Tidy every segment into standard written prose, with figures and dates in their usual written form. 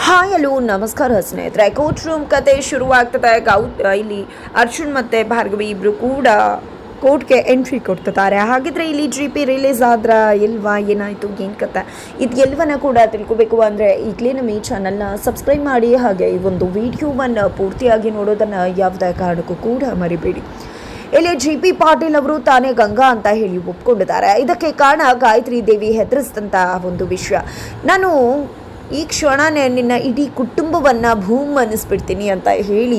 Hi hello ನಮಸ್ಕಾರ ಸ್ನೇಹಿತರೆ. Court room ಕತೆ ಶುರುವಾಗ್ತದೆ. ಇಲ್ಲಿ ಅರ್ಜುನ್ ಮತ್ತು ಭಾರ್ಗವಿ ಇಬ್ಬರು ಕೂಡ ಕೋರ್ಟ್ಗೆ ಎಂಟ್ರಿ ಕೊಡ್ತಿದ್ದಾರೆ. ಹಾಗಿದ್ರೆ ಇಲ್ಲಿ GP ರಿಲೀಸ್ ಆದ್ರ ಇಲ್ವಾ, ಏನಾಯಿತು, ಏನು ಕತೆ, ಇದು ಎಲ್ಲವನ್ನ ಕೂಡ ತಿಳ್ಕೊಬೇಕು ಅಂದರೆ ಈಗಲೇ ನಮ್ಮ ಈ ಚಾನಲ್ನ ಸಬ್ಸ್ಕ್ರೈಬ್ ಮಾಡಿ. ಹಾಗೆ ಈ ಒಂದು ವಿಡಿಯೋವನ್ನು ಪೂರ್ತಿಯಾಗಿ ನೋಡೋದನ್ನು ಯಾವುದೇ ಕಾರಣಕ್ಕೂ ಕೂಡ ಮರಿಬೇಡಿ. ಇಲ್ಲಿ GP ಪಾಟೀಲ್ ಅವರು ತಾನೇ ಗಂಗಾ ಅಂತ ಹೇಳಿ ಒಪ್ಕೊಂಡಿದ್ದಾರೆ. ಇದಕ್ಕೆ ಕಾರಣ ಗಾಯತ್ರಿ ದೇವಿ ಹೆದರಿಸಿದಂಥ ಒಂದು ವಿಷಯ. ನಾನು ಈ ಕ್ಷಣನೇ ನಿನ್ನ ಇಡೀ ಕುಟುಂಬವನ್ನು ಭೂಮ್ ಅನ್ನಿಸ್ಬಿಡ್ತೀನಿ ಅಂತ ಹೇಳಿ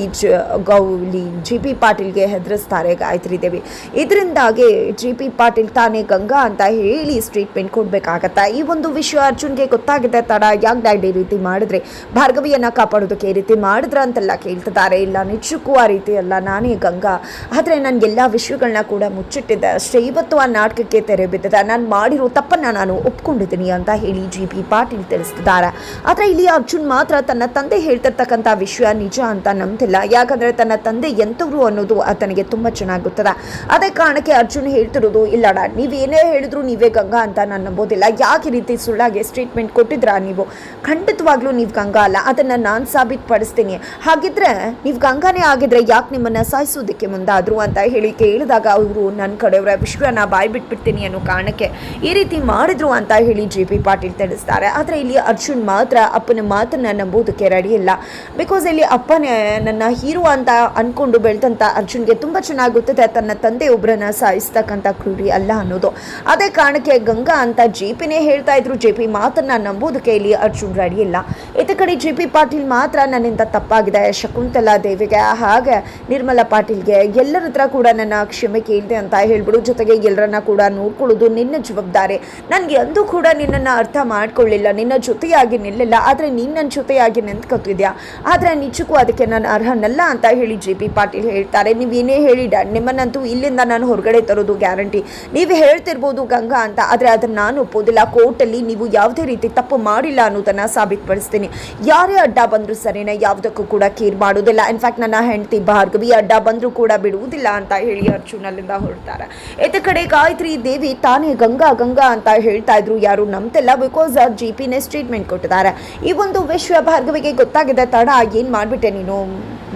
GP ಪಾಟೀಲ್ಗೆ ಹೆದರಿಸ್ತಾರೆ ಗಾಯತ್ರಿ ದೇವಿ. ಇದರಿಂದಾಗಿ GP ಪಾಟೀಲ್ ತಾನೇ ಗಂಗಾ ಅಂತ ಹೇಳಿ ಸ್ಟೇಟ್ಮೆಂಟ್ ಕೊಡಬೇಕಾಗತ್ತೆ. ಈ ಒಂದು ವಿಷಯ ಅರ್ಜುನ್ಗೆ ಗೊತ್ತಾಗಿದೆ. ತಡ ಯಾಕೆ ಡ್ಯಾಡಿ ಈ ರೀತಿ ಮಾಡಿದ್ರೆ, ಭಾರ್ಗವಿಯನ್ನು ಕಾಪಾಡೋದಕ್ಕೆ ಈ ರೀತಿ ಮಾಡಿದ್ರ ಅಂತೆಲ್ಲ ಕೇಳ್ತಿದ್ದಾರೆ. ಇಲ್ಲ, ನಿಜಕ್ಕೂ ಆ ರೀತಿ ಅಲ್ಲ, ನಾನೇ ಗಂಗಾ, ಆದರೆ ನನಗೆಲ್ಲ ವಿಷಯಗಳನ್ನ ಕೂಡ ಮುಚ್ಚಿಟ್ಟಿದ್ದೆ ಅಷ್ಟೇ. ಇವತ್ತು ಆ ನಾಟಕಕ್ಕೆ ತೆರೆ ಬಿದ್ದಿದೆ. ನಾನು ಮಾಡಿರೋ ತಪ್ಪನ್ನು ನಾನು ಒಪ್ಕೊಂಡಿದ್ದೀನಿ ಅಂತ ಹೇಳಿ GP ಪಾಟೀಲ್ ತಿಳಿಸ್ತಿದ್ದಾರೆ. ಆದರೆ ಇಲ್ಲಿ ಅರ್ಜುನ್ ಮಾತ್ರ ತನ್ನ ತಂದೆ ಹೇಳ್ತಿರ್ತಕ್ಕಂಥ ವಿಷಯ ನಿಜ ಅಂತ ನಂಬ್ತಿಲ್ಲ. ಯಾಕಂದರೆ ತನ್ನ ತಂದೆ ಎಂಥವ್ರು ಅನ್ನೋದು ಆತನಿಗೆ ತುಂಬ ಚೆನ್ನಾಗಿ ಗೊತ್ತದ. ಅದೇ ಕಾರಣಕ್ಕೆ ಅರ್ಜುನ್ ಹೇಳ್ತಿರೋದು, ಇಲ್ಲ ಡಾಡ್, ನೀವೇನೇ ಹೇಳಿದ್ರು ನೀವೇ ಗಂಗಾ ಅಂತ ನಾನು ನಂಬೋದಿಲ್ಲ. ಯಾಕೆ ರೀತಿ ಸುಳ್ಳಾಗಿ ಸ್ಟೇಟ್ಮೆಂಟ್ ಕೊಟ್ಟಿದ್ರಾ ನೀವು? ಖಂಡಿತವಾಗ್ಲೂ ನೀವು ಗಂಗಾ ಅಲ್ಲ, ಅದನ್ನು ನಾನು ಸಾಬೀತುಪಡಿಸ್ತೀನಿ. ಹಾಗಿದ್ರೆ ನೀವು ಗಂಗಾನೇ ಆಗಿದ್ರೆ ಯಾಕೆ ನಿಮ್ಮನ್ನು ಸಾಯಿಸೋದಕ್ಕೆ ಮುಂದಾದ್ರು ಅಂತ ಹೇಳಿ ಕೇಳಿದಾಗ ಅವರು ನನ್ನ ಕಡೆಯವರ ವಿಷಯನ ಬಾಯಿ ಬಿಟ್ಬಿಡ್ತೀನಿ ಅನ್ನೋ ಕಾರಣಕ್ಕೆ ಈ ರೀತಿ ಮಾಡಿದ್ರು ಅಂತ ಹೇಳಿ GP ಪಾಟೀಲ್ ತಿಳಿಸ್ತಾರೆ. ಆದರೆ ಇಲ್ಲಿ ಅರ್ಜುನ್ ಮಾತ್ರ ಅಪ್ಪನ ಮಾತನ್ನ ನಂಬೋದಕ್ಕೆ ರೆಡಿ ಇಲ್ಲ. ಬಿಕಾಸ್ ಇಲ್ಲಿ ಅಪ್ಪನೇ ನನ್ನ ಹೀರೋ ಅಂತ ಅನ್ಕೊಂಡು ಬೆಳೆದಂಥ ಅರ್ಜುನ್ಗೆ ತುಂಬ ಚೆನ್ನಾಗಿ ಗೊತ್ತಿದೆ ತನ್ನ ತಂದೆ ಒಬ್ಬರನ್ನ ಸಾಯಿಸ್ತಕ್ಕಂಥ ಕ್ರೂರಿ ಅಲ್ಲ ಅನ್ನೋದು. ಅದೇ ಕಾರಣಕ್ಕೆ ಗಂಗಾ ಅಂತ GPನೇ ಹೇಳ್ತಾ ಇದ್ರು. GP ಮಾತನ್ನ ನಂಬೋದಕ್ಕೆ ಇಲ್ಲಿ ಅರ್ಜುನ್ ರೆಡಿ ಇಲ್ಲ. ಇತ್ತ ಕಡೆ GP ಪಾಟೀಲ್ ಮಾತ್ರ ನನ್ನಿಂದ ತಪ್ಪಾಗಿದೆ, ಶಕುಂತಲಾ ದೇವಿಗೆ ಹಾಗೆ ನಿರ್ಮಲಾ ಪಾಟೀಲ್ಗೆ ಎಲ್ಲರ ಹತ್ರ ಕೂಡ ನನ್ನ ಕ್ಷಮೆ ಕೇಳಿದೆ ಅಂತ ಹೇಳ್ಬಿಡು. ಜೊತೆಗೆ ಎಲ್ಲರನ್ನ ಕೂಡ ನೋಡ್ಕೊಳ್ಳೋದು ನಿನ್ನ ಜವಾಬ್ದಾರಿ. ನನಗೆ ಅಂದು ಕೂಡ ನಿನ್ನನ್ನು ಅರ್ಥ ಮಾಡ್ಕೊಳ್ಳಿಲ್ಲ, ನಿನ್ನ ಜೊತೆಯಾಗಿ ನಿಲ್ಲಿಲ್ಲ. ಆದರೆ ನೀನು ನನ್ನ ಜೊತೆಯಾಗಿ ನಿಂತ್ಕೊತಿದ್ಯಾ, ಆದರೆ ನಿಜಕ್ಕೂ ಅದಕ್ಕೆ ನಾನು ಅರ್ಹನಲ್ಲ ಅಂತ ಹೇಳಿ GP ಪಾಟೀಲ್ ಹೇಳ್ತಾರೆ. ನೀವೇನೇ ಹೇಳಿ ಡ್ಯಾಡ್, ನಿಮ್ಮನ್ನಂತೂ ಇಲ್ಲಿಂದ ನಾನು ಹೊರಗಡೆ ತರೋದು ಗ್ಯಾರಂಟಿ. ನೀವು ಹೇಳ್ತಿರ್ಬೋದು ಗಂಗಾ ಅಂತ, ಆದರೆ ಅದನ್ನು ನಾನು ಒಪ್ಪೋದಿಲ್ಲ. ಕೋರ್ಟಲ್ಲಿ ನೀವು ಯಾವುದೇ ರೀತಿ ತಪ್ಪು ಮಾಡಿಲ್ಲ ಅನ್ನೋದನ್ನು ಸಾಬೀತುಪಡಿಸ್ತೀನಿ. ಯಾರೇ ಅಡ್ಡ ಬಂದರೂ ಸರಿನೇ, ಯಾವುದಕ್ಕೂ ಕೂಡ ಕೇರ್ ಮಾಡೋದಿಲ್ಲ. ಇನ್ಫ್ಯಾಕ್ಟ್ ನನ್ನ ಹೆಂಡತಿ ಭಾರ್ಗವಿ ಅಡ್ಡ ಬಂದರೂ ಕೂಡ ಬಿಡುವುದಿಲ್ಲ ಅಂತ ಹೇಳಿ ಅರ್ಜುನ್ ಅಲ್ಲಿಂದ ಹೊರಡ್ತಾರೆ. ಇತ್ತ ಕಡೆ ಗಾಯತ್ರಿ ದೇವಿ ತಾನೇ ಗಂಗಾ ಗಂಗಾ ಅಂತ ಹೇಳ್ತಾ ಇದ್ರು, ಯಾರು ನಂಬ್ತಿಲ್ಲ. ಬಿಕಾಸ್ GPನೇ ಸ್ಟೇಟ್ಮೆಂಟ್ ಕೊಟ್ಟಿದ್ದಾರೆ. ಈ ಒಂದು ವಿಷಯ ಭಾರ್ಗವಿಗೆ ಗೊತ್ತಾಗಿದೆ. ತಡ ಏನು ಮಾಡಿಬಿಟ್ಟೆ ನೀನು,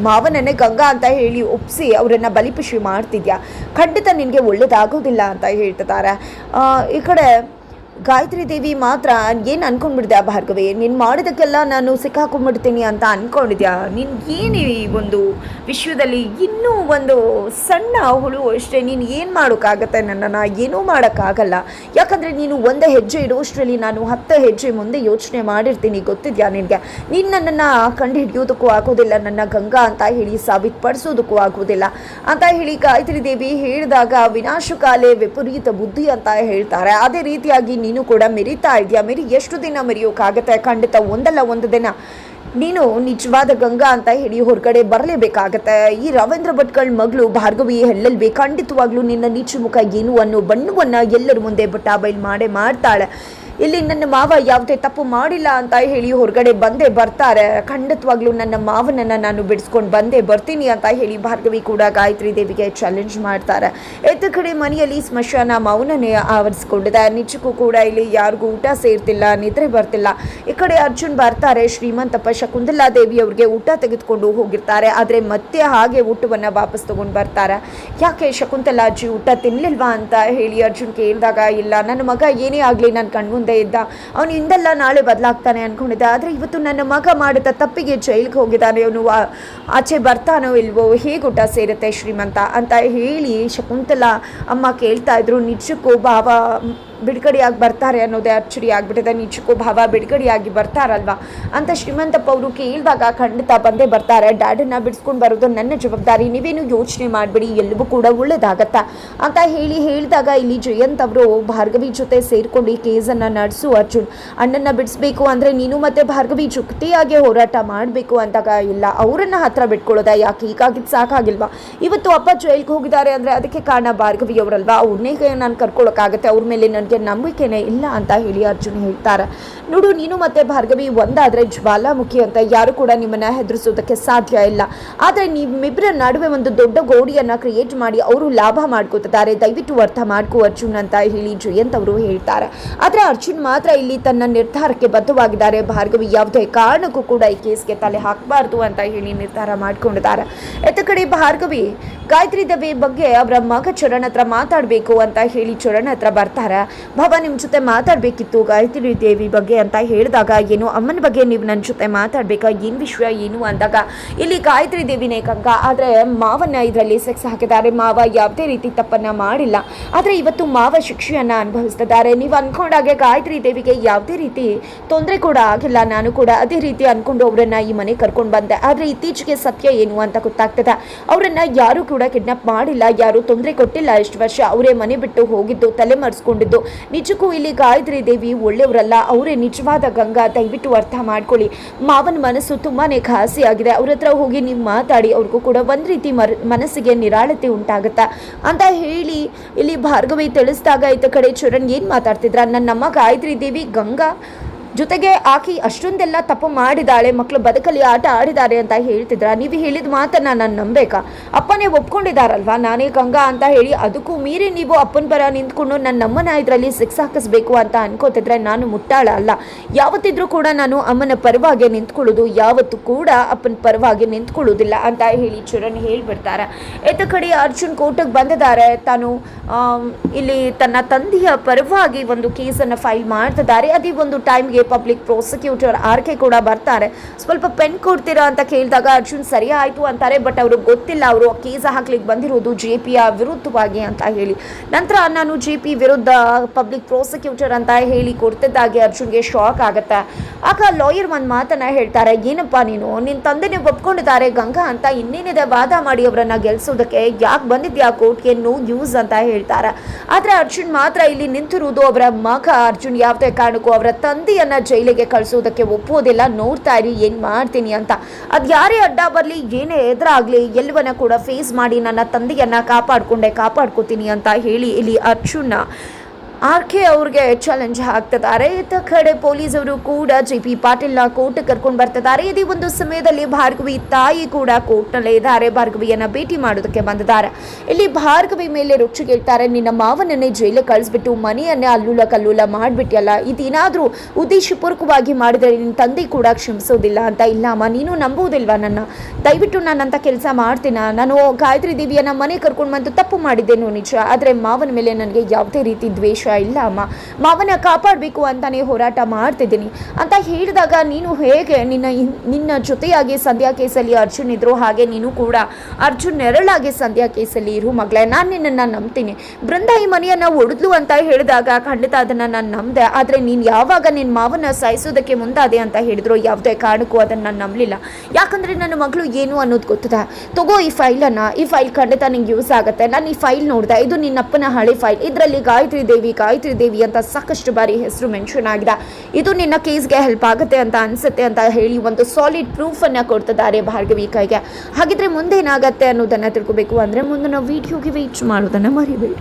ಮಾವನನ್ನೇ ಗಂಗಾ ಅಂತ ಹೇಳಿ ಒಪ್ಪಿಸಿ ಅವರನ್ನು ಬಲಿಪಿಶಿ ಮಾಡ್ತಿದ್ಯಾ, ಖಂಡಿತ ನಿನಗೆ ಒಳ್ಳೇದಾಗೋದಿಲ್ಲ ಅಂತ ಹೇಳ್ತಿದ್ದಾರೆ. ಈ ಕಡೆ ಗಾಯತ್ರಿ ದೇವಿ ಮಾತ್ರ ಏನು ಅನ್ಕೊಂಡ್ಬಿಡ್ದೆ, ಭಾರ್ಗವಿ ನೀನು ಮಾಡಿದಕ್ಕೆಲ್ಲ ನಾನು ಸಿಕ್ಕಾಕೊಂಡ್ಬಿಡ್ತೀನಿ ಅಂತ ಅಂದ್ಕೊಂಡಿದ್ಯಾ? ನೀನು ಏನು ಈ ಒಂದು ವಿಷಯದಲ್ಲಿ ಇನ್ನೂ ಒಂದು ಸಣ್ಣ ಹುಳು ಅಷ್ಟೇ, ನೀನು ಏನು ಮಾಡೋಕ್ಕಾಗತ್ತೆ? ನನ್ನನ್ನು ಏನೂ ಮಾಡೋಕ್ಕಾಗಲ್ಲ. ಯಾಕಂದರೆ ನೀನು ಒಂದೇ ಹೆಜ್ಜೆ ಇಡುವಷ್ಟರಲ್ಲಿ ನಾನು 10 ಹೆಜ್ಜೆ ಮುಂದೆ ಯೋಚನೆ ಮಾಡಿರ್ತೀನಿ, ಗೊತ್ತಿದೆಯಾ ನಿನಗೆ? ನೀನು ನನ್ನನ್ನು ಕಂಡು ಹಿಡಿಯೋದಕ್ಕೂ ಆಗೋದಿಲ್ಲ, ನನ್ನ ಗಂಗಾ ಅಂತ ಹೇಳಿ ಸಾಬೀತುಪಡಿಸೋದಕ್ಕೂ ಆಗೋದಿಲ್ಲ ಅಂತ ಹೇಳಿ ಗಾಯತ್ರಿ ದೇವಿ ಹೇಳಿದಾಗ ವಿನಾಶಕಾಲೆ ವಿಪರೀತ ಬುದ್ಧಿ ಅಂತ ಹೇಳ್ತಾರೆ. ಅದೇ ರೀತಿಯಾಗಿ ನೀನು ಕೂಡ ಮೆರಿತಾ ಇದೆಯಾ. ಎಷ್ಟು ದಿನ ಮೆರೆಯೋಕ್ಕಾಗತ್ತೆ? ಖಂಡಿತ ಒಂದಲ್ಲ ಒಂದು ದಿನ ನೀನು ನಿಜವಾದ ಗಂಗಾ ಅಂತ ಹೇಳಿ ಹೊರಗಡೆ ಬರಲೇಬೇಕಾಗತ್ತೆ. ಈ ರವೀಂದ್ರ ಭಟ್ಗಳ ಮಗಳು ಭಾರ್ಗವಿ ಎಲ್ಲೆಲ್ಬಿ ಖಂಡಿತವಾಗ್ಲೂ ನಿನ್ನ ನೀಚು ಮುಖ ಏನು ಅನ್ನೋ ಬಣ್ಣವನ್ನು ಎಲ್ಲರ ಮುಂದೆ ಬೈಲ್ ಮಾಡೇ ಮಾಡ್ತಾಳೆ. ಇಲ್ಲಿ ನನ್ನ ಮಾವ ಯಾವುದೇ ತಪ್ಪು ಮಾಡಿಲ್ಲ ಅಂತ ಹೇಳಿ ಹೊರಗಡೆ ಬಂದೇ ಬರ್ತಾರೆ. ಖಂಡಿತವಾಗ್ಲೂ ನನ್ನ ಮಾವನನ್ನು ನಾನು ಬಿಡಿಸ್ಕೊಂಡು ಬಂದೇ ಬರ್ತೀನಿ ಅಂತ ಹೇಳಿ ಭಾರ್ಗವಿ ಕೂಡ ಗಾಯತ್ರಿ ದೇವಿಗೆ ಚಾಲೆಂಜ್ ಮಾಡ್ತಾರೆ. ಎದ್ದ ಕಡೆ ಮನೆಯಲ್ಲಿ ಸ್ಮಶಾನ ಮೌನನೇ ಆವರಿಸ್ಕೊಂಡಿದೆ. ನಿಜಕ್ಕೂ ಕೂಡ ಇಲ್ಲಿ ಯಾರಿಗೂ ಊಟ ಸೇರ್ತಿಲ್ಲ, ನಿದ್ರೆ ಬರ್ತಿಲ್ಲ. ಈ ಕಡೆ ಅರ್ಜುನ್ ಬರ್ತಾರೆ. ಶ್ರೀಮಂತಪ್ಪ ಶಕುಂತಲಾ ದೇವಿ ಅವ್ರಿಗೆ ಊಟ ತೆಗೆದುಕೊಂಡು ಹೋಗಿರ್ತಾರೆ. ಆದರೆ ಮತ್ತೆ ಹಾಗೆ ಊಟವನ್ನು ವಾಪಸ್ ತಗೊಂಡು ಬರ್ತಾರೆ. ಯಾಕೆ ಶಕುಂತಲಾ ಅಜ್ಜಿ ಊಟ ತಿನ್ನಲಿಲ್ವಾ ಅಂತ ಹೇಳಿ ಅರ್ಜುನ್ ಕೇಳಿದಾಗ, ಇಲ್ಲ, ನನ್ನ ಮಗ ಏನೇ ಆಗಲಿ ನನ್ನ ಕಣ್ಮುಂದೆ ಇದ್ದ, ಅವನು ಇಂದಲ್ಲ ನಾಳೆ ಬದಲಾಗ್ತಾನೆ ಅನ್ಕೊಂಡಿದ್ದೆ. ಆದರೆ ಇವತ್ತು ನನ್ನ ಮಗ ಮಾಡಿದ ತಪ್ಪಿಗೆ ಜೈಲಿಗೆ ಹೋಗಿದ್ದಾನೆ, ಅವನು ಆಚೆ ಬರ್ತಾನೋ ಇಲ್ವೋ, ಹೇಗೆ ಊಟ ಸೇರುತ್ತೆ ಶ್ರೀಮಂತ ಅಂತ ಹೇಳಿ ಶಕುಂತಲಾ ಅಮ್ಮ ಕೇಳ್ತಾ ಇದ್ರು. ನಿಜಕ್ಕೂ ಭಾವ ಬಿಡುಗಡೆಯಾಗಿ ಬರ್ತಾರೆ ಅನ್ನೋದೇ ಅಚ್ಚರಿ ಆಗಿಬಿಟ್ಟಿದೆ. ನಿಜಕ್ಕೂ ಭಾವ ಬಿಡುಗಡೆಯಾಗಿ ಬರ್ತಾರಲ್ವಾ ಅಂತ ಶ್ರೀಮಂತಪ್ಪ ಅವರು ಕೇಳಿದಾಗ, ಖಂಡಿತ ಬಂದೇ ಬರ್ತಾರೆ, ಡ್ಯಾಡನ್ನು ಬಿಡಿಸ್ಕೊಂಡು ಬರೋದು ನನ್ನ ಜವಾಬ್ದಾರಿ, ನೀವೇನು ಯೋಚನೆ ಮಾಡಿಬಿಡಿ, ಎಲ್ಲವೂ ಕೂಡ ಒಳ್ಳೇದಾಗತ್ತಾ ಅಂತ ಹೇಳಿದಾಗ ಇಲ್ಲಿ ಜಯಂತ್ ಅವರು ಭಾರ್ಗವಿ ಜೊತೆ ಸೇರ್ಕೊಂಡು ಈ ಕೇಸನ್ನು ನಡೆಸು ಅರ್ಜುನ್, ಅಣ್ಣನ್ನು ಬಿಡಿಸ್ಬೇಕು ಅಂದರೆ ನೀನು ಮತ್ತು ಭಾರ್ಗವಿ ಜೊತೆಯಾಗಿ ಹೋರಾಟ ಮಾಡಬೇಕು ಅಂದಾಗ, ಇಲ್ಲ ಅವರನ್ನು ಹತ್ರ ಬಿಟ್ಕೊಳ್ಳೋದ ಯಾಕೆ, ಹೀಗಾಗಿದ್ದು ಸಾಕಾಗಿಲ್ವಾ? ಇವತ್ತು ಅಪ್ಪ ಜೈಲಿಗೆ ಹೋಗಿದ್ದಾರೆ ಅಂದರೆ ಅದಕ್ಕೆ ಕಾರಣ ಭಾರ್ಗವಿ ಅವರಲ್ವಾ, ಅವ್ರನ್ನೇ ನಾನು ಕರ್ಕೊಳ್ಳೋಕ್ಕಾಗತ್ತೆ, ಅವ್ರ ಮೇಲೆ ನನಗೆ ಬಗ್ಗೆ ನಂಬಿಕೆನೇ ಇಲ್ಲ ಅಂತ ಹೇಳಿ ಅರ್ಜುನ್ ಹೇಳ್ತಾರೆ. ನೋಡು, ನೀನು ಮತ್ತೆ ಭಾರ್ಗವಿ ಒಂದಾದರೆ ಜ್ವಾಲಾಮುಖಿ ಅಂತ ಯಾರು ಕೂಡ ನಿಮ್ಮನ್ನು ಹೆದರಿಸೋದಕ್ಕೆ ಸಾಧ್ಯ ಇಲ್ಲ. ಆದರೆ ನಿಮ್ಮಿಬ್ಬರ ನಡುವೆ ಒಂದು ದೊಡ್ಡ ಗೋಡಿಯನ್ನು ಕ್ರಿಯೇಟ್ ಮಾಡಿ ಅವರು ಲಾಭ ಮಾಡ್ಕೋತಿದ್ದಾರೆ. ದಯವಿಟ್ಟು ಅರ್ಥ ಮಾಡ್ಕೋ ಅರ್ಜುನ್ ಅಂತ ಹೇಳಿ ಜಯಂತ್ ಅವರು ಹೇಳ್ತಾರೆ. ಆದರೆ ಅರ್ಜುನ್ ಮಾತ್ರ ಇಲ್ಲಿ ತನ್ನ ನಿರ್ಧಾರಕ್ಕೆ ಬದ್ಧವಾಗಿದ್ದಾರೆ. ಭಾರ್ಗವಿ ಯಾವುದೇ ಕಾರಣಕ್ಕೂ ಕೂಡ ಈ ಕೇಸ್ಗೆ ತಲೆ ಹಾಕಬಾರ್ದು ಅಂತ ಹೇಳಿ ನಿರ್ಧಾರ ಮಾಡ್ಕೊಂಡಿದ್ದಾರೆ. ಎತ್ತ ಕಡೆ ಭಾರ್ಗವಿ ಗಾಯತ್ರಿ ದೇವಿ ಬಗ್ಗೆ ಅವರ ಮಗ ಚರಣ್ ಹತ್ರ ಮಾತಾಡಬೇಕು ಅಂತ ಹೇಳಿ ಚರಣ್ ಹತ್ರ ಬರ್ತಾರೆ. ಬಾಬಾ, ನಿಮ್ಮ ಜೊತೆ ಮಾತಾಡಬೇಕಿತ್ತು ಗಾಯತ್ರಿ ದೇವಿ ಬಗ್ಗೆ ಅಂತ ಹೇಳಿದಾಗ, ಏನು ಅಮ್ಮನ ಬಗ್ಗೆ ನೀವು ನನ್ನ ಜೊತೆ ಮಾತಾಡಬೇಕಾ, ಏನು ವಿಷಯ ಏನು ಅಂದಾಗ, ಇಲ್ಲಿ ಗಾಯತ್ರಿ ದೇವಿನೇ ಕಂಗ, ಆದರೆ ಮಾವನ್ನ ಇದರಲ್ಲಿ ಸೆಕ್ಸ್ ಹಾಕಿದ್ದಾರೆ. ಮಾವ ಯಾವುದೇ ರೀತಿ ತಪ್ಪನ್ನ ಮಾಡಿಲ್ಲ, ಆದರೆ ಇವತ್ತು ಮಾವ ಶಿಕ್ಷೆಯನ್ನು ಅನುಭವಿಸ್ತಿದ್ದಾರೆ. ನೀವು ಅಂದ್ಕೊಂಡಾಗೆ ಗಾಯತ್ರಿ ದೇವಿಗೆ ಯಾವುದೇ ರೀತಿ ತೊಂದರೆ ಕೂಡ ಆಗಿಲ್ಲ. ನಾನು ಕೂಡ ಅದೇ ರೀತಿ ಅಂದ್ಕೊಂಡು ಅವರನ್ನ ಈ ಮನೆ ಕರ್ಕೊಂಡು ಬಂದೆ. ಆದರೆ ಇತ್ತೀಚೆಗೆ ಸತ್ಯ ಏನು ಅಂತ ಗೊತ್ತಾಗ್ತದೆ. ಅವರನ್ನ ಯಾರು ಕೂಡ ಕಿಡ್ನಾಪ್ ಮಾಡಿಲ್ಲ, ಯಾರು ತೊಂದರೆ ಕೊಟ್ಟಿಲ್ಲ. ಇಷ್ಟು ವರ್ಷ ಅವರೇ ಮನೆ ಬಿಟ್ಟು ಹೋಗಿದ್ದು, ತಲೆ ಮರೆಸ್ಕೊಂಡಿದ್ದು. ನಿಜಕ್ಕೂ ಇಲ್ಲಿ ಗಾಯತ್ರಿ ದೇವಿ ಒಳ್ಳೆಯವರಲ್ಲ, ಅವರೇ ನಿಜವಾದ ಗಂಗಾ. ದಯವಿಟ್ಟು ಅರ್ಥ ಮಾಡ್ಕೊಳ್ಳಿ. ಮಾವನ ಮನಸ್ಸು ತುಂಬಾನೇ ಘಾಸಿ ಆಗಿದೆ. ಅವ್ರ ಹತ್ರ ಹೋಗಿ ನೀವು ಮಾತಾಡಿ, ಅವ್ರಿಗೂ ಕೂಡ ಒಂದು ರೀತಿ ಮನಸ್ಸಿಗೆ ನಿರಾಳತೆ ಉಂಟಾಗುತ್ತಾ ಅಂತ ಹೇಳಿ ಇಲ್ಲಿ ಭಾರ್ಗವಿ ತಿಳಿಸಿದಾಗ, ಇತ್ತ ಕಡೆ ಚರಣ್ ಏನು ಮಾತಾಡ್ತಿದ್ರ, ನನ್ನಮ್ಮ ಗಾಯತ್ರಿ ದೇವಿ ಗಂಗಾ ಜೊತೆಗೆ ಆಕಿ ಅಷ್ಟೊಂದೆಲ್ಲ ತಪ್ಪು ಮಾಡಿದಾಳೆ, ಮಕ್ಕಳು ಬದುಕಲ್ಲಿ ಆಟ ಆಡಿದ್ದಾರೆ ಅಂತ ಹೇಳ್ತಿದ್ರ. ನೀವು ಹೇಳಿದ ಮಾತನ್ನ ನಾನು ನಂಬೇಕಾ? ಅಪ್ಪನೇ ಒಪ್ಕೊಂಡಿದ್ದಾರಲ್ವಾ ನಾನೇ ಗಂಗಾ ಅಂತ ಹೇಳಿ. ಅದಕ್ಕೂ ಮೀರಿ ನೀವು ಅಪ್ಪನ ಪರ ನಿಂತ್ಕೊಂಡು ನಮ್ಮನ್ನ ಇದರಲ್ಲಿ ಸೆಕ್ಸ್ ಹಾಕಿಸ್ಬೇಕು ಅಂತ ಅನ್ಕೋತಿದ್ರೆ ನಾನು ಮುಟ್ಟಾಳ ಅಲ್ಲ. ಯಾವತ್ತಿದ್ರೂ ಕೂಡ ನಾನು ಅಮ್ಮನ ಪರವಾಗಿ ನಿಂತ್ಕೊಳ್ಳೋದು, ಯಾವತ್ತೂ ಕೂಡ ಅಪ್ಪನ ಪರವಾಗಿ ನಿಂತ್ಕೊಳ್ಳೋದಿಲ್ಲ ಅಂತ ಹೇಳಿ ಚರಣ್ ಹೇಳ್ಬಿಡ್ತಾರೆ. ಎತ್ತ ಕಡೆ ಅರ್ಜುನ್ ಕೋರ್ಟಿಗೆ ಬಂದಿದ್ದಾರೆ. ತಾನು ಇಲ್ಲಿ ತನ್ನ ತಂದೆಯ ಪರವಾಗಿ ಒಂದು ಕೇಸನ್ನು ಫೈಲ್ ಮಾಡ್ತಿದ್ದಾರೆ. ಅದೇ ಒಂದು ಟೈಮ್ಗೆ ಪಬ್ಲಿಕ್ ಪ್ರಾಸಿಕ್ಯೂಟರ್ ಆರ್ಕೆ ಕೂಡ ಬರ್ತಾರೆ. ಸ್ವಲ್ಪ ಪೆನ್ ಕೊಡ್ತೀರಾ ಅಂತ ಕೇಳಿದಾಗ ಅರ್ಜುನ್ ಸರಿ ಆಯ್ತು ಅಂತಾರೆ. ಬಟ್ ಅವ್ರಿಗೆ ಗೊತ್ತಿಲ್ಲ ಅವರು ಕೇಸ್ ಹಾಕ್ಲಿಕ್ಕೆ ಬಂದಿರೋದು JPಯ ವಿರುದ್ಧವಾಗಿ ಅಂತ ಹೇಳಿ. ನಂತರ ನಾನು JP ವಿರುದ್ಧ ಪಬ್ಲಿಕ್ ಪ್ರಾಸಿಕ್ಯೂಟರ್ ಅಂತ ಹೇಳಿ ಕೊಡ್ತಿದ್ದಾಗೆ ಅರ್ಜುನ್ಗೆ ಶಾಕ್ ಆಗುತ್ತೆ. ಆಗ ಲಾಯರ್ ಒಂದು ಮಾತನ್ನ ಹೇಳ್ತಾರೆ, ಏನಪ್ಪ ನೀನು ನಿನ್ನ ತಂದೆನೇ ಒಪ್ಕೊಂಡಿದ್ದಾರೆ ಗಂಗಾ ಅಂತ, ಇನ್ನೇನಿದೆ ವಾದ ಮಾಡಿ ಅವರನ್ನ ಗೆಲ್ಸೋದಕ್ಕೆ ಯಾಕೆ ಬಂದಿದ್ಯಾ ಕೋರ್ಟ್ಗೆ, ನೋ ಯೂಸ್ ಅಂತ ಹೇಳ್ತಾರೆ. ಆದರೆ ಅರ್ಜುನ್ ಮಾತ್ರ ಇಲ್ಲಿ ನಿಂತಿರುವುದು ಅವರ ಮಗ. ಅರ್ಜುನ್ ಯಾವುದೇ ಕಾರಣಕ್ಕೂ ಅವರ ತಂದೆಯನ್ನ ಜೈಲಿಗೆ ಕಳಿಸೋದಕ್ಕೆ ಒಪ್ಪೋದಿಲ್ಲ. ನೋಡ್ತಾ ಇರಿ ಏನ್ ಮಾಡ್ತೀನಿ ಅಂತ. ಅದು ಯಾರೇ ಅಡ್ಡ ಬರಲಿ, ಏನೇ ಎದುರಾಗ್ಲಿ, ಎಲ್ಲವನ್ನ ಕೂಡ ಫೇಸ್ ಮಾಡಿ ನನ್ನ ತಂದೆಯನ್ನ ಕಾಪಾಡ್ಕೋತೀನಿ ಅಂತ ಹೇಳಿ ಇಲ್ಲಿ ಅರ್ಜುನ್ ಆರ್ಕೆ ಅವ್ರಿಗೆ ಚಾಲೆಂಜ್ ಹಾಕ್ತಿದ್ದಾರೆ. ಇತ್ತ ಕಡೆ ಪೊಲೀಸರು ಕೂಡ JP ಪಾಟೀಲ್ನ ಕೋರ್ಟ್ ಕರ್ಕೊಂಡು ಬರ್ತಿದ್ದಾರೆ. ಇದೇ ಒಂದು ಸಮಯದಲ್ಲಿ ಭಾರ್ಗವಿ ತಾಯಿ ಕೂಡ ಕೋರ್ಟ್ನಲ್ಲೇ ಇದ್ದಾರೆ. ಭಾರ್ಗವಿಯನ್ನ ಭೇಟಿ ಮಾಡೋದಕ್ಕೆ ಬಂದಿದ್ದಾರೆ. ಇಲ್ಲಿ ಭಾರ್ಗವಿ ಮೇಲೆ ರುಚಿಗೇಳ್ತಾರೆ, ನಿನ್ನ ಮಾವನನ್ನೇ ಜೈಲಿಗೆ ಕಳಿಸ್ಬಿಟ್ಟು ಮನೆಯನ್ನೇ ಅಲ್ಲೂಲ ಕಲ್ಲೂಲ ಮಾಡಿಬಿಟ್ಟಿಯಲ್ಲ, ಇದೇನಾದರೂ ಉದ್ದೇಶಪೂರ್ವಕವಾಗಿ ಮಾಡಿದರೆ ನಿನ್ನ ತಂದೆ ಕೂಡ ಕ್ಷಮಿಸೋದಿಲ್ಲ ಅಂತ. ಇಲ್ಲ ಅಮ್ಮ, ನೀನು ನಂಬುವುದಿಲ್ವಾ ನನ್ನ? ದಯವಿಟ್ಟು ನಾನಂತ ಕೆಲಸ ಮಾಡ್ತೀನ? ನಾನು ಗಾಯತ್ರಿ ದೇವಿಯನ್ನ ಮನೆ ಕರ್ಕೊಂಡು ಬಂದು ತಪ್ಪು ಮಾಡಿದ್ದೇನು ನಿಜ, ಆದರೆ ಮಾವನ ಮೇಲೆ ನನಗೆ ಯಾವುದೇ ರೀತಿ ದ್ವೇಷ ಇಲ್ಲ ಅಮ್ಮ. ಮಾವನ ಕಾಪಾಡಬೇಕು ಅಂತಾನೆ ಹೋರಾಟ ಮಾಡ್ತಿದ್ದೀನಿ ಅಂತ ಹೇಳಿದಾಗ, ನೀನು ಹೇಗೆ ನಿನ್ನ ಜೊತೆಯಾಗಿ ಸಂಧ್ಯಾ ಕೇಸಲ್ಲಿ ಅರ್ಜುನ್ ಇದ್ರು, ಹಾಗೆ ನೀನು ಕೂಡ ಅರ್ಜುನ್ ನೆರಳಾಗಿ ಸಂಧ್ಯಾ ಕೇಸಲ್ಲಿ ಇರು ಮಗಳೇ, ನಾನು ನಿನ್ನನ್ನು ನಂಬ್ತೀನಿ. ಬೃಂದ ಈ ಮನೆಯನ್ನ ಒಡೆದ್ಲು ಅಂತ ಹೇಳಿದಾಗ ಖಂಡಿತ ಅದನ್ನ ನಾನು ನಂಬಿದೆ. ಆದರೆ ನೀನು ಯಾವಾಗ ನಿನ್ನ ಮಾವನ ಸಾಯಿಸೋದಕ್ಕೆ ಮುಂದಾದೆ ಅಂತ ಹೇಳಿದ್ರು, ಯಾವುದೇ ಕಾರಣಕ್ಕೂ ಅದನ್ನು ನಾನು ನಂಬಲಿಲ್ಲ. ಯಾಕಂದ್ರೆ ನನ್ನ ಮಗಳು ಏನು ಅನ್ನೋದು ಗೊತ್ತಿದೆ. ತಗೋ ಈ ಫೈಲ್ ಖಂಡಿತ ನಿಂಗೆ ಯೂಸ್ ಆಗುತ್ತೆ. ನಾನು ಈ ಫೈಲ್ ನೋಡಿದೆ, ಇದು ನಿನ್ನಪ್ಪನ ಹಳೆ ಫೈಲ್. ಇದರಲ್ಲಿ ಗಾಯತ್ರಿ ದೇವಿ ಅಂತ ಸಾಕಷ್ಟು ಬಾರಿ ಹೆಸರು ಮೆನ್ಷನ್ ಆಗಿದೆ. ಇದು ನಿನ್ನ ಕೇಸ್ಗೆ ಹೆಲ್ಪ್ ಆಗುತ್ತೆ ಅಂತ ಅನ್ಸುತ್ತೆ ಅಂತ ಹೇಳಿ ಒಂದು ಸಾಲಿಡ್ ಪ್ರೂಫ್ ಅನ್ನ ಕೊಡ್ತಿದ್ದಾರೆ ಭಾರ್ಗವಿ ಕೈಗೆ. ಹಾಗಿದ್ರೆ ಮುಂದೆ ಏನಾಗತ್ತೆ ಅನ್ನೋದನ್ನ ತಿಳ್ಕೋಬೇಕು ಅಂದ್ರೆ ಮುಂದಿನ ವಿಡಿಯೋಗೆ ವೇಟ್ ಮಾಡೋದನ್ನ ಮರಿಬೇಡಿ.